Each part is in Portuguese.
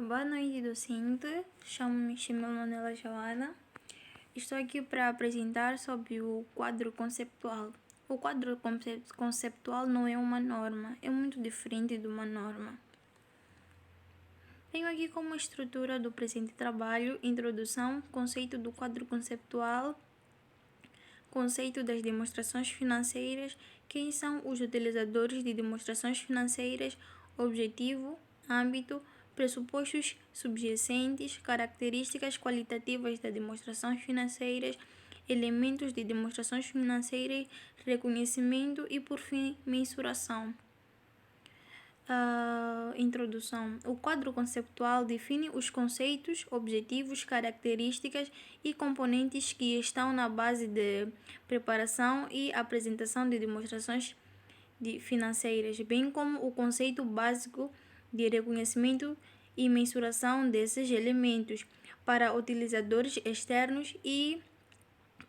Boa noite, docente. Chamo-me Manuela Joana. Estou aqui para apresentar sobre o quadro conceptual. O quadro conceptual não é uma norma, é muito diferente de uma norma. Tenho aqui como estrutura do presente trabalho: introdução, conceito do quadro conceptual, conceito das demonstrações financeiras, quem são os utilizadores de demonstrações financeiras, objetivo, âmbito, pressupostos subjacentes, características qualitativas das demonstrações financeiras, elementos de demonstrações financeiras, reconhecimento e, por fim, mensuração. Introdução. O quadro conceptual define os conceitos, objetivos, características e componentes que estão na base de preparação e apresentação de demonstrações financeiras, bem como o conceito básico de reconhecimento e mensuração desses elementos para utilizadores externos e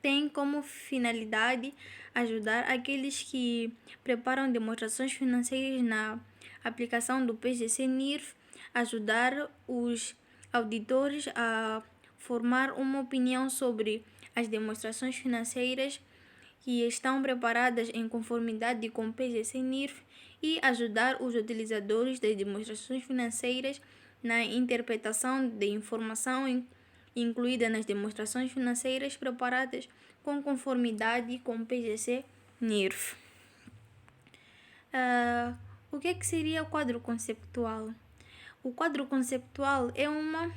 tem como finalidade ajudar aqueles que preparam demonstrações financeiras na aplicação do PGC-NIRF, ajudar os auditores a formar uma opinião sobre as demonstrações financeiras que estão preparadas em conformidade com o PGC-NIRF e ajudar os utilizadores das demonstrações financeiras na interpretação de informação incluída nas demonstrações financeiras preparadas com conformidade com o PGC-NIRF. O que seria o quadro conceptual? O quadro conceptual é uma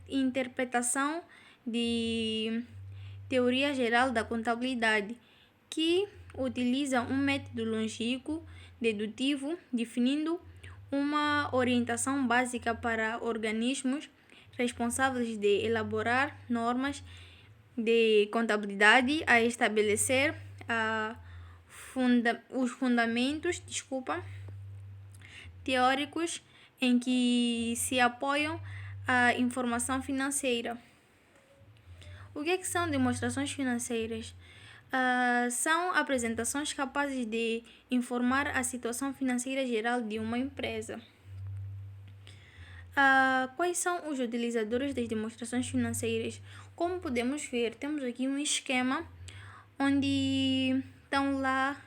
interpretação de teoria geral da contabilidade que utiliza um método lógico dedutivo, definindo uma orientação básica para organismos responsáveis de elaborar normas de contabilidade, a estabelecer os fundamentos teóricos em que se apoiam a informação financeira. O que são demonstrações financeiras? São apresentações capazes de informar a situação financeira geral de uma empresa. Quais são os utilizadores das demonstrações financeiras? Como podemos ver, temos aqui um esquema onde estão lá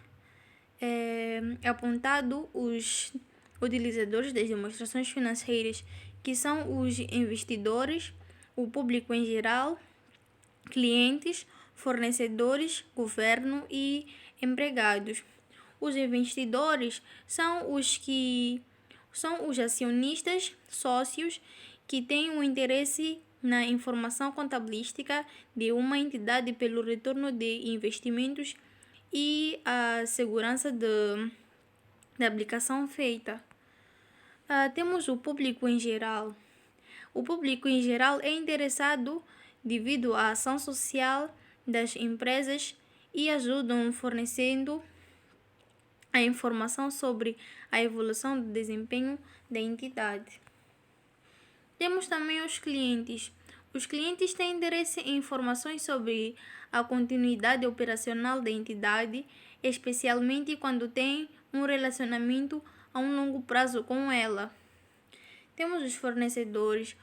apontados os utilizadores das demonstrações financeiras, que são os investidores, o público em geral, clientes, fornecedores, governo e empregados. Os investidores são os acionistas, sócios, que têm um interesse na informação contabilística de uma entidade pelo retorno de investimentos e a segurança da aplicação feita. Temos o público em geral. O público em geral é interessado devido à ação social das empresas e ajudam fornecendo a informação sobre a evolução do desempenho da entidade. Temos também os clientes. Os clientes têm interesse em informações sobre a continuidade operacional da entidade, especialmente quando têm um relacionamento a um longo prazo com ela. Temos os fornecedores.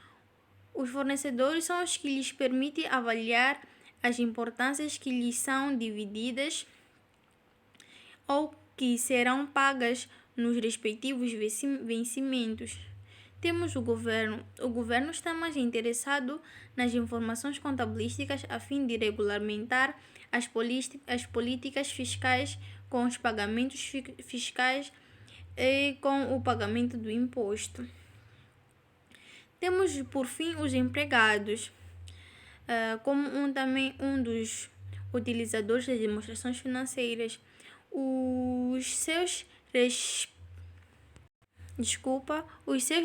Os fornecedores são os que lhes permitem avaliar as importâncias que lhes são divididas ou que serão pagas nos respectivos vencimentos. Temos o governo. O governo está mais interessado nas informações contabilísticas a fim de regulamentar as políticas fiscais com os pagamentos fiscais e com o pagamento do imposto. Temos, por fim, os empregados, como também um dos utilizadores das demonstrações financeiras. Os seus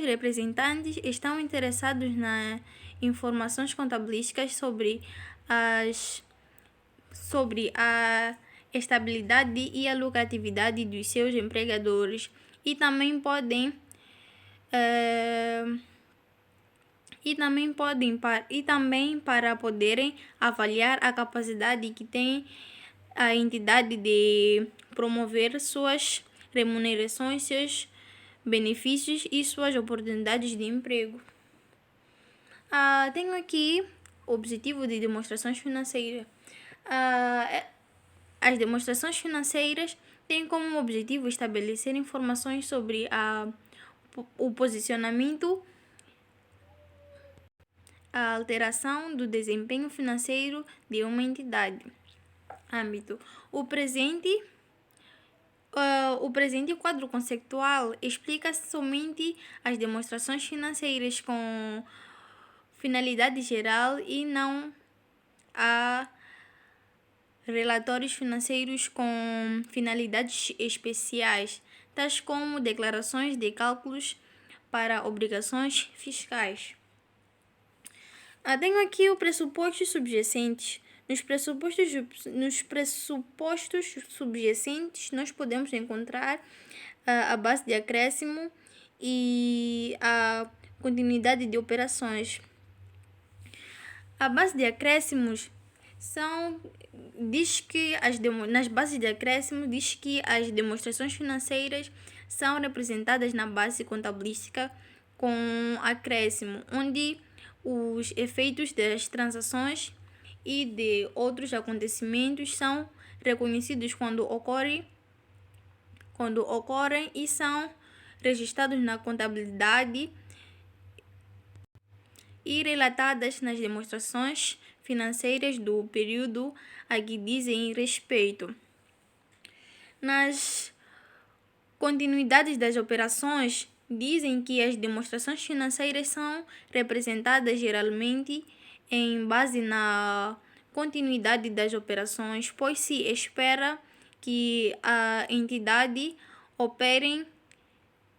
representantes estão interessados nas informações contabilísticas sobre a estabilidade e a lucratividade dos seus empregadores e também para poderem avaliar a capacidade que tem a entidade de promover suas remunerações, seus benefícios e suas oportunidades de emprego. Tenho aqui o objetivo de demonstrações financeiras. As demonstrações financeiras têm como objetivo estabelecer informações sobre o posicionamento, a alteração do desempenho financeiro de uma entidade. Âmbito. O presente quadro conceitual explica somente as demonstrações financeiras com finalidade geral e não a relatórios financeiros com finalidades especiais, tais como declarações de cálculos para obrigações fiscais. Tenho aqui os pressupostos subjacentes. Nos pressupostos subjacentes, nós podemos encontrar a base de acréscimo e a continuidade de operações. A base de acréscimos nas bases de acréscimo diz que as demonstrações financeiras são representadas na base contabilística com acréscimo, onde os efeitos das transações e de outros acontecimentos são reconhecidos quando ocorrem e são registrados na contabilidade e relatadas nas demonstrações financeiras do período a que dizem respeito. Nas continuidades das operações, dizem que as demonstrações financeiras são representadas geralmente em base na continuidade das operações, pois se espera que a entidade opere em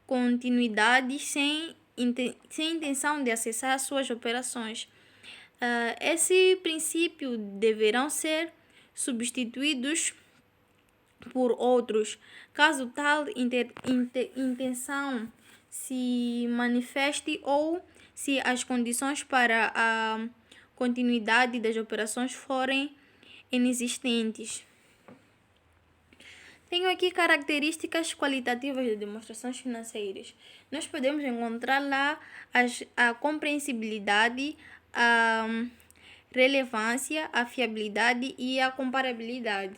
continuidade sem intenção de acessar suas operações. Esse princípio deverão ser substituídos por outros, caso tal intenção se manifeste ou se as condições para a continuidade das operações forem inexistentes. Tenho aqui características qualitativas de demonstrações financeiras. Nós podemos encontrar lá a compreensibilidade, a relevância, a fiabilidade e a comparabilidade.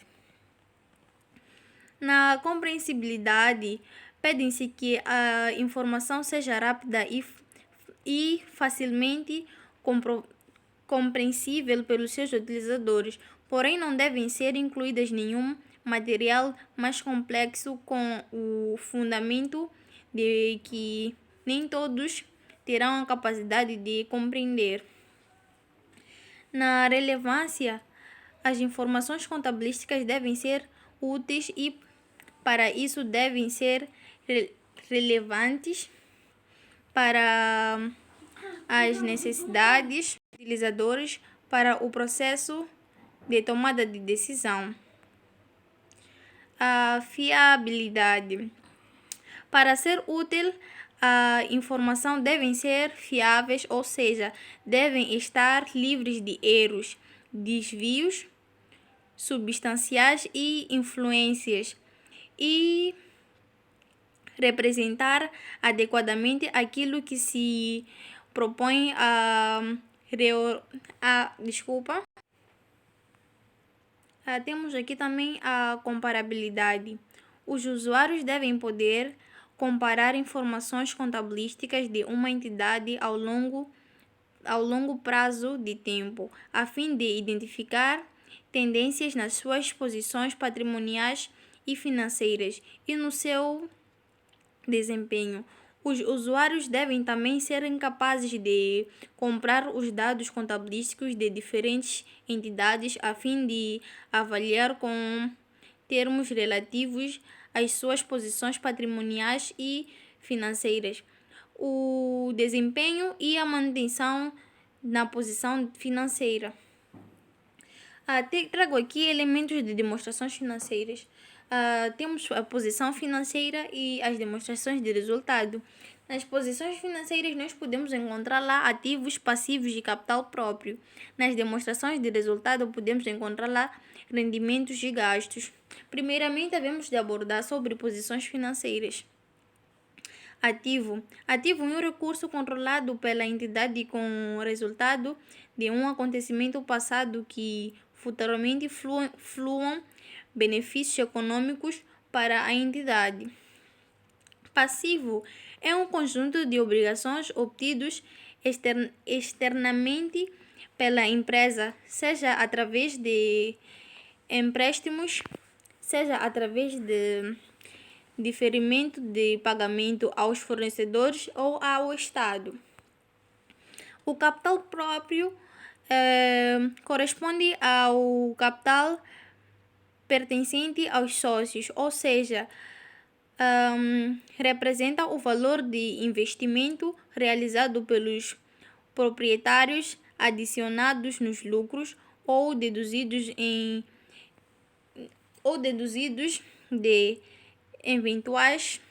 Na compreensibilidade, pedem-se que a informação seja rápida e facilmente compreensível pelos seus utilizadores, porém não devem ser incluídas nenhum material mais complexo com o fundamento de que nem todos terão a capacidade de compreender. Na relevância, as informações contabilísticas devem ser úteis e, para isso, devem ser relevantes para as necessidades dos utilizadores para o processo de tomada de decisão. A fiabilidade. Para ser útil, a informação devem ser fiáveis, ou seja, devem estar livres de erros, desvios substanciais e influências, e representar adequadamente aquilo que se propõe Temos aqui também a comparabilidade. Os usuários devem poder comparar informações contabilísticas de uma entidade ao longo prazo de tempo, a fim de identificar tendências nas suas posições patrimoniais e financeiras e no seu desempenho. Os usuários devem também ser capazes de comparar os dados contabilísticos de diferentes entidades a fim de avaliar com termos relativos às suas posições patrimoniais e financeiras o desempenho e a manutenção na posição financeira. Trago aqui elementos de demonstrações financeiras. Temos a posição financeira e as demonstrações de resultado. Nas posições financeiras, nós podemos encontrar lá ativos, passivos e capital próprio. Nas demonstrações de resultado, podemos encontrar lá rendimentos e gastos. Primeiramente, devemos de abordar sobre posições financeiras. Ativo. Ativo é um recurso controlado pela entidade com o resultado de um acontecimento passado que futuramente fluam benefícios econômicos para a entidade. Passivo é um conjunto de obrigações obtidos externamente pela empresa, seja através de empréstimos, seja através de diferimento de pagamento aos fornecedores ou ao Estado. O capital próprio corresponde ao capital pertencente aos sócios, ou seja, representa o valor de investimento realizado pelos proprietários adicionados nos lucros ou deduzidos de eventuais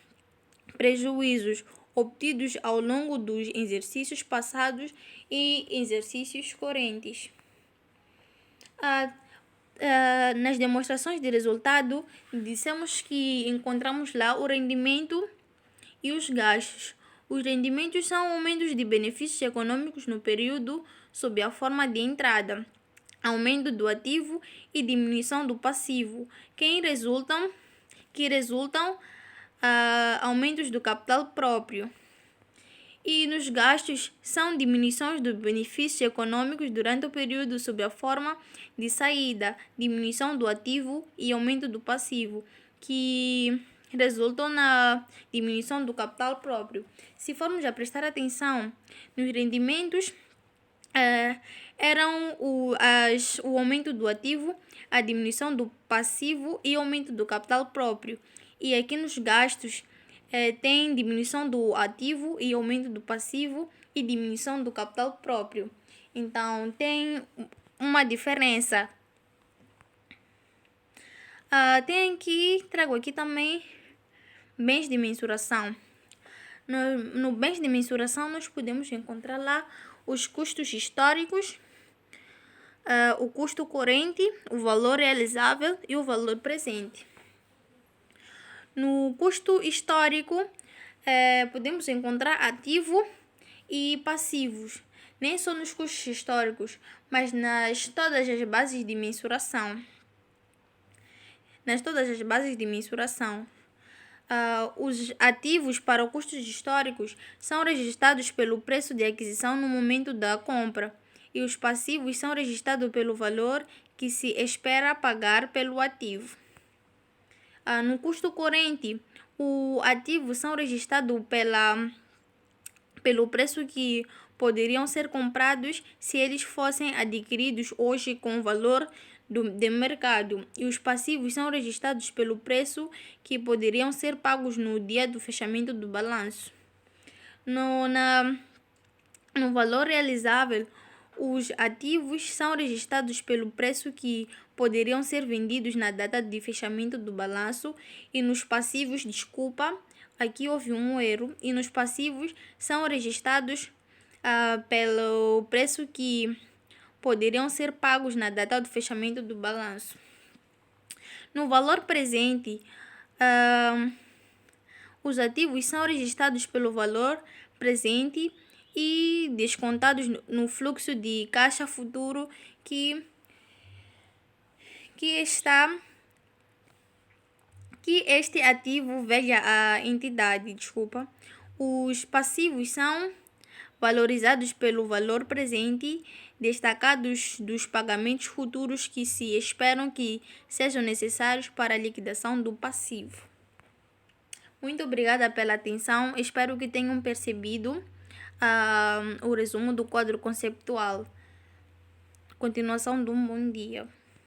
prejuízos obtidos ao longo dos exercícios passados e exercícios correntes. Nas demonstrações de resultado, dissemos que encontramos lá o rendimento e os gastos. Os rendimentos são aumentos de benefícios econômicos no período sob a forma de entrada, aumento do ativo e diminuição do passivo, que resultam aumentos do capital próprio. E nos gastos são diminuições dos benefícios econômicos durante o período sob a forma de saída, diminuição do ativo e aumento do passivo, que resultam na diminuição do capital próprio. Se formos a prestar atenção nos rendimentos, eram o aumento do ativo, a diminuição do passivo e aumento do capital próprio. E aqui nos gastos tem diminuição do ativo e aumento do passivo e diminuição do capital próprio. Então tem uma diferença. Trago aqui também bens de mensuração. No bens de mensuração nós podemos encontrar lá os custos históricos, o custo corrente, o valor realizável e o valor presente. No custo histórico, podemos encontrar ativo e passivos, nem só nos custos históricos, mas todas as bases de mensuração. Os ativos para os custos históricos são registrados pelo preço de aquisição no momento da compra, e os passivos são registrados pelo valor que se espera pagar pelo ativo. No custo corrente, os ativos são registrados pelo preço que poderiam ser comprados se eles fossem adquiridos hoje com o valor de mercado, e os passivos são registrados pelo preço que poderiam ser pagos no dia do fechamento do balanço. No valor realizável, os ativos são registrados pelo preço que poderiam ser vendidos na data de fechamento do balanço, e nos passivos, aqui houve um erro, e nos passivos são registrados pelo preço que poderiam ser pagos na data do fechamento do balanço. No valor presente, os ativos são registrados pelo valor presente e descontados no fluxo de caixa futuro que este ativo veja a entidade. Os passivos são valorizados pelo valor presente, destacados dos pagamentos futuros que se esperam que sejam necessários para a liquidação do passivo. Muito obrigada pela atenção. Espero que tenham percebido o resumo do quadro conceptual. Continuação de um bom dia.